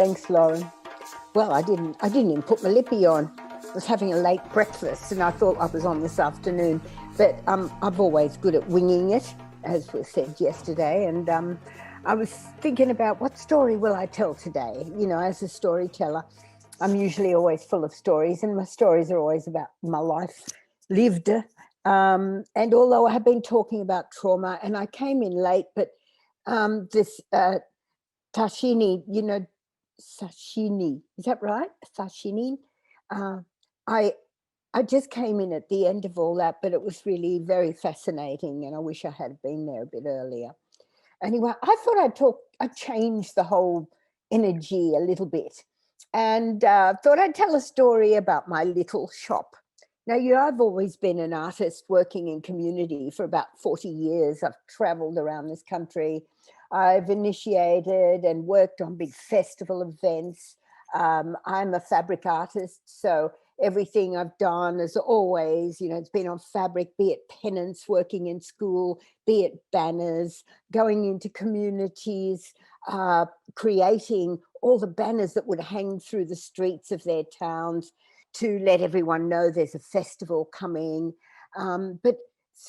Thanks, Lauren. Well, I didn't even put my lippy on. I was having a late breakfast and I thought I was on this afternoon, but I'm always good at winging it, as was said yesterday. And I was thinking about what story will I tell today? You know, as a storyteller, I'm usually always full of stories, and my stories are always about my life lived. And although I have been talking about trauma, and I came in late, but this Tashini, you know, sashimi, is that right? Sashimi. Uh, I I just came in at the end of all that, but it was really very fascinating, and I wish I had been there a bit earlier. Anyway, I thought I'd change the whole energy a little bit, and thought I'd tell a story about my little shop. Now, I've always been an artist working in community for about 40 years. I've traveled around this country. I've initiated and worked on big festival events. I'm a fabric artist, so everything I've done is always, it's been on fabric, be it pennants, working in school, be it banners, going into communities, creating all the banners that would hang through the streets of their towns to let everyone know there's a festival coming. But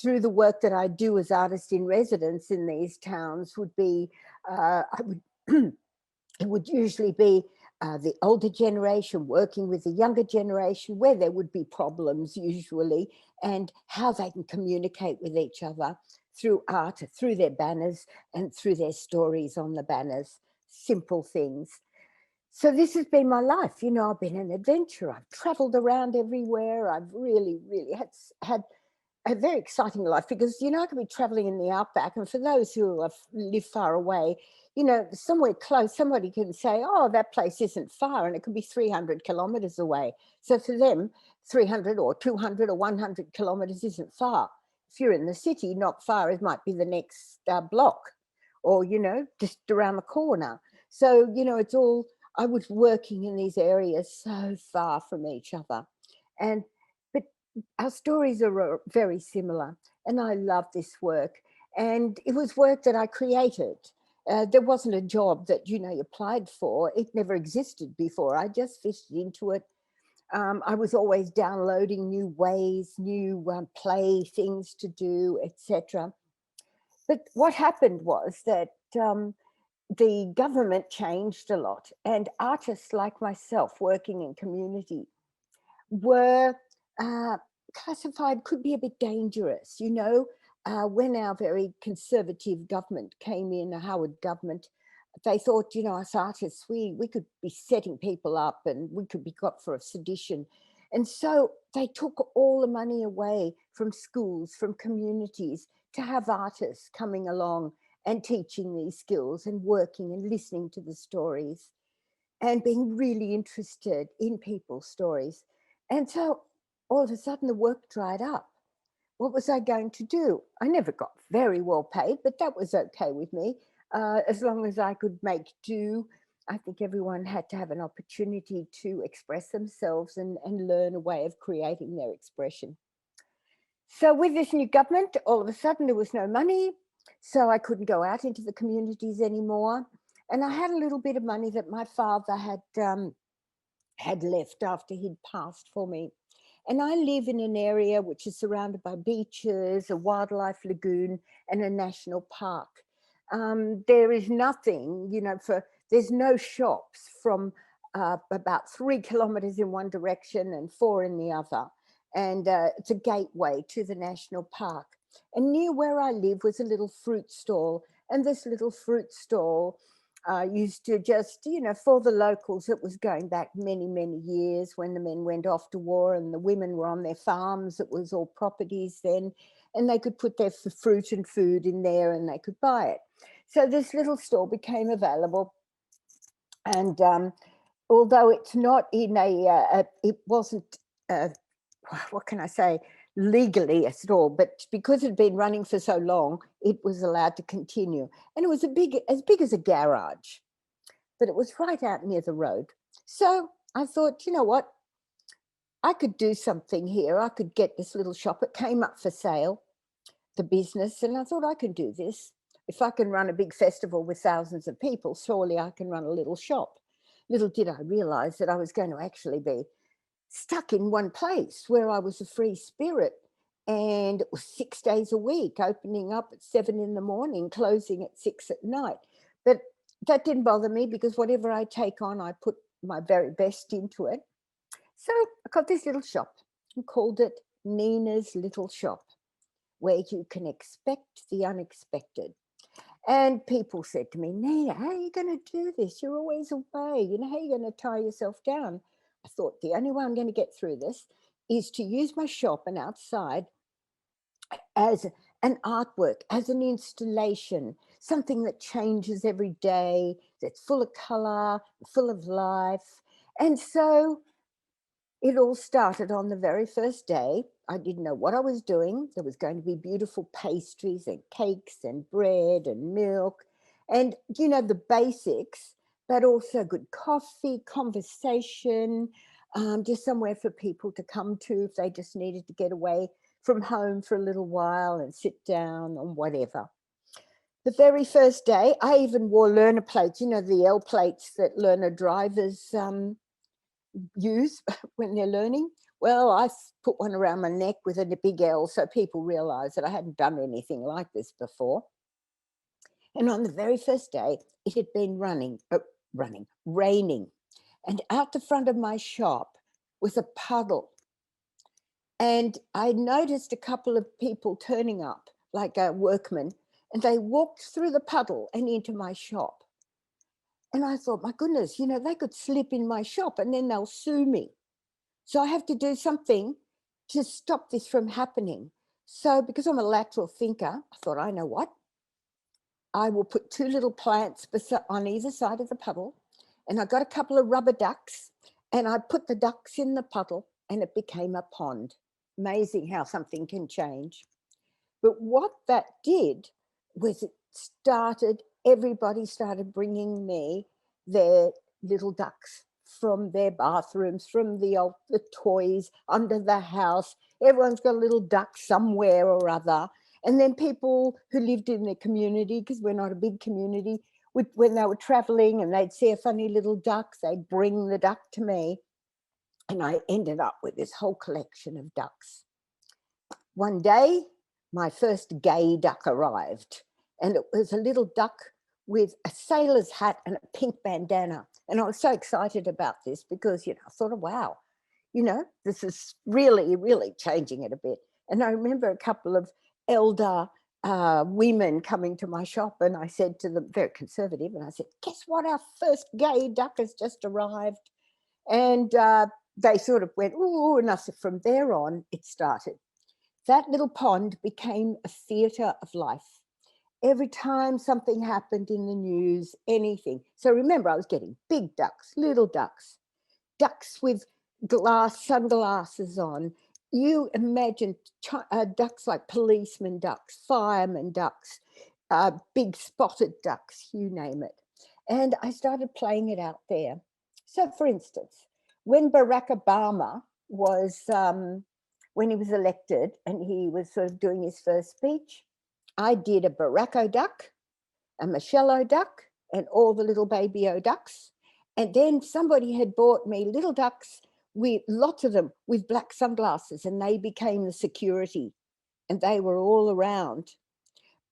through the work that I do as artist in residence in these towns would be, it would usually be the older generation working with the younger generation, where there would be problems usually, and how they can communicate with each other through art, through their banners and through their stories on the banners, simple things. So this has been my life. I've been an adventurer. I've traveled around everywhere. I've really had a very exciting life because, I could be traveling in the outback. And for those who live far away, somewhere close, somebody can say, oh, that place isn't far. And it could be 300 kilometers away. So for them, 300 or 200 or 100 kilometers isn't far. If you're in the city, not far, it might be the next block or, just around the corner. So, it's all, I was working in these areas so far from each other. But our stories are very similar, and I love this work. And it was work that I created. There wasn't a job that, you applied for. It never existed before. I just fished into it. I was always downloading new ways, new play things to do, etc. But what happened was that the government changed a lot, and artists like myself working in community were classified, could be a bit dangerous. When our very conservative government came in, the Howard government, they thought, us artists, we could be setting people up and we could be got for a sedition. And so they took all the money away from schools, from communities, to have artists coming along and teaching these skills and working and listening to the stories and being really interested in people's stories. And so all of a sudden the work dried up. What was I going to do? I never got very well paid, but that was okay with me. As long as I could make do, I think everyone had to have an opportunity to express themselves and learn a way of creating their expression. So with this new government, all of a sudden there was no money, so I couldn't go out into the communities anymore. And I had a little bit of money that my father had left after he'd passed for me. And I live in an area which is surrounded by beaches, a wildlife lagoon, and a national park. There is nothing, there's no shops from about 3 kilometers in one direction and 4 in the other. And it's a gateway to the national park. And near where I live was a little fruit stall. And this little fruit stall used to just, for the locals, it was going back many, many years when the men went off to war and the women were on their farms. It was all properties then, and they could put their fruit and food in there and they could buy it. So this little store became available. And although it's not in it wasn't, what can I say, legally at all, but because it had been running for so long, it was allowed to continue. And it was as big as a garage, but it was right out near the road. So I thought, you know what, I could do something here. I could get this little shop. It came up for sale, the business, and I thought I can do this. If I can run a big festival with thousands of people, surely I can run a little shop. little did I realize that I was going to actually be stuck in one place where I was a free spirit. And it was 6 days a week, opening up at 7 in the morning, closing at 6 at night. But that didn't bother me, because whatever I take on, I put my very best into it. So I got this little shop and called it Nina's Little Shop, where you can expect the unexpected. And people said to me, Nina, how are you going to do this? You're always away. You know, how are you going to tie yourself down? I thought the only way I'm going to get through this is to use my shop and outside as an artwork, as an installation, something that changes every day, that's full of color, full of life. And so it all started on the very first day. I didn't know what I was doing. There was going to be beautiful pastries and cakes and bread and milk and, you know, the basics, but also good coffee, conversation, just somewhere for people to come to if they just needed to get away from home for a little while and sit down or whatever. The very first day, I even wore learner plates, you know, the L plates that learner drivers use when they're learning. Well, I put one around my neck with a big L so people realized that I hadn't done anything like this before. And on the very first day, it had been raining. And out the front of my shop was a puddle. And I noticed a couple of people turning up, like a workman, and they walked through the puddle and into my shop. And I thought, my goodness, you know, they could slip in my shop and then they'll sue me. So I have to do something to stop this from happening. So because I'm a lateral thinker, I thought, I know what? I will put 2 little plants on either side of the puddle. And I got a couple of rubber ducks and I put the ducks in the puddle and it became a pond. Amazing how something can change. But what that did was everybody started bringing me their little ducks from their bathrooms, from the toys under the house. Everyone's got a little duck somewhere or other. And then people who lived in the community, because we're not a big community, when they were traveling and they'd see a funny little duck, they'd bring the duck to me. And I ended up with this whole collection of ducks. One day, my first gay duck arrived, and it was a little duck with a sailor's hat and a pink bandana. And I was so excited about this because, you know, I thought, wow, you know, this is really, really changing it a bit. And I remember a couple of elder women coming to my shop, and I said to them, very conservative, and I said, guess what? Our first gay duck has just arrived. And they sort of went, ooh, and I said, from there on, it started. That little pond became a theatre of life. Every time something happened in the news, anything. So remember, I was getting big ducks, little ducks, ducks with sunglasses on. You imagine ducks like policeman ducks, fireman ducks, big spotted ducks, you name it. And I started playing it out there. So for instance, when Barack Obama was, when he was elected and he was sort of doing his first speech, I did a Baracko duck, a Michelle duck, and all the little baby ducks. And then somebody had bought me little ducks, with lots of them with black sunglasses, and they became the security, and they were all around.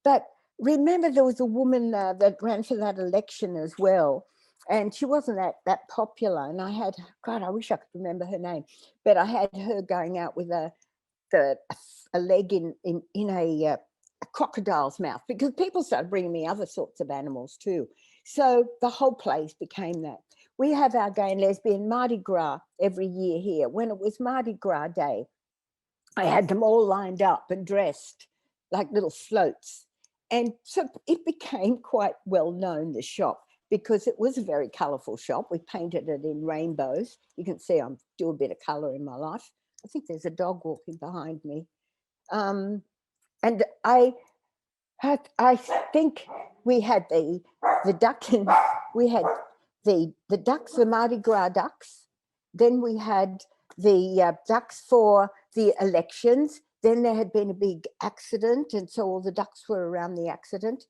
But remember, there was a woman that ran for that election as well, and she wasn't that popular. And I had, God, I wish I could remember her name, but I had her going out with a leg in a crocodile's mouth, because people started bringing me other sorts of animals too. So the whole place became that. We have our gay and lesbian Mardi Gras every year here. When it was Mardi Gras Day, I had them all lined up and dressed like little floats. And so it became quite well known, the shop, because it was a very colourful shop. We painted it in rainbows. You can see I'm doing a bit of colour in my life. I think there's a dog walking behind me. And I think we had the duck, and we had the ducks, the Mardi Gras ducks. Then we had the ducks for the elections. Then there had been a big accident, and so all the ducks were around the accident.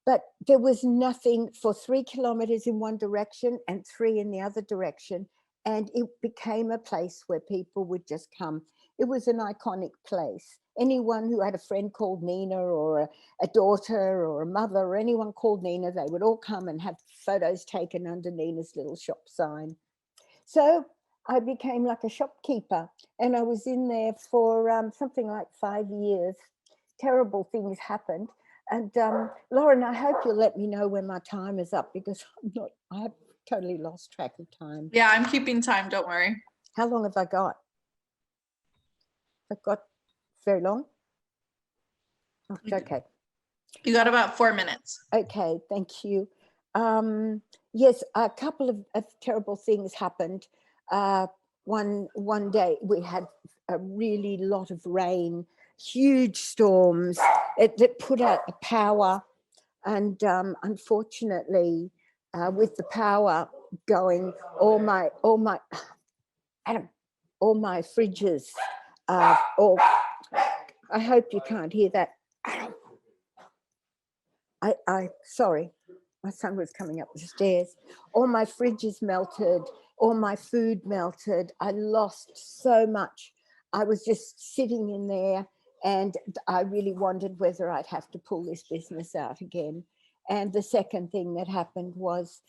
But there was nothing for 3 kilometers in one direction and 3 in the other direction. And it became a place where people would just come. It was an iconic place. Anyone who had a friend called Nina, or a daughter or a mother, or anyone called Nina, they would all come and have photos taken under Nina's little shop sign. So I became like a shopkeeper, and I was in there for something like 5 years. Terrible things happened. And Lauren, I hope you'll let me know when my time is up, because I have totally lost track of time. Yeah, I'm keeping time, don't worry. How long have I got? I've got very long? Oh, okay. You got about 4 minutes. Okay, thank you. Yes, a couple of terrible things happened. One day we had a really lot of rain, huge storms. It put out the power, and unfortunately, with the power going, all my fridges, I hope you can't hear that. Sorry, my son was coming up the stairs. All my fridges melted, all my food melted. I lost so much. I was just sitting in there, and I really wondered whether I'd have to pull this business out again. And the second thing that happened was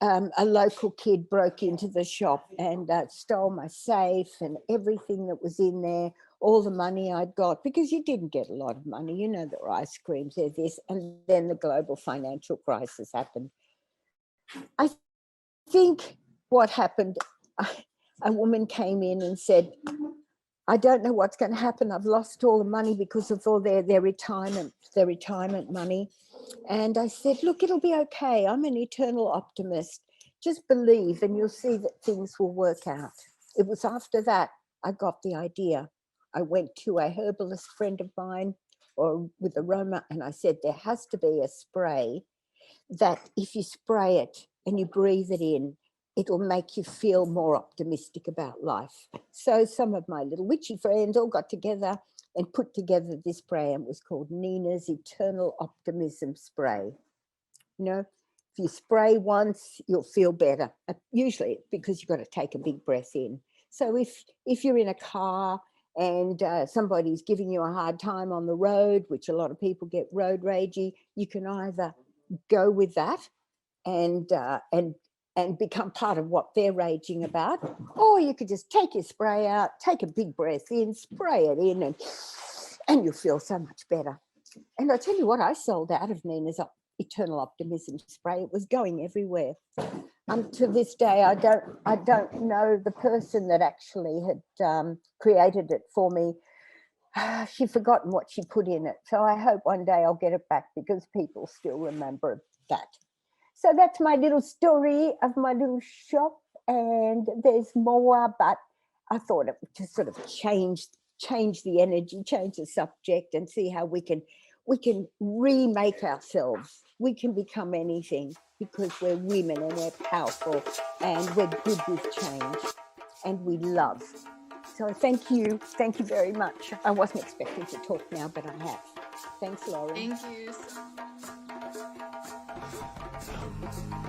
a local kid broke into the shop and stole my safe and everything that was in there, all the money I'd got, because you didn't get a lot of money. You know, there were ice creams, there's this, and then the global financial crisis happened. I think what happened, a woman came in and said, I don't know what's going to happen. I've lost all the money because of all their retirement money. And I said, look, it'll be okay. I'm an eternal optimist. Just believe and you'll see that things will work out. It was after that I got the idea. I went to a herbalist friend of mine, or with aroma, and I said, there has to be a spray that if you spray it and you breathe it in, it'll make you feel more optimistic about life. So some of my little witchy friends all got together and put together this spray, and it was called Nina's Eternal Optimism Spray. You know, if you spray once, you'll feel better. Usually because you've got to take a big breath in. So if you're in a car and somebody's giving you a hard time on the road, which a lot of people get road ragey, you can either go with that and become part of what they're raging about, or you could just take your spray out, take a big breath in, spray it in, and you'll feel so much better. And I tell you what, I sold out of Nina's Eternal Optimism Spray. It was going everywhere. To this day, I don't know the person that actually had created it for me. She'd forgotten what she put in it. So I hope one day I'll get it back, because people still remember that. So that's my little story of my little shop, and there's more, but I thought it would just sort of change the energy, change the subject, and see how we can remake ourselves. We can become anything, because we're women and we're powerful and we're good with change and we love. So thank you very much. I wasn't expecting to talk now, but I have. Thanks, Lauren. Thank you so much.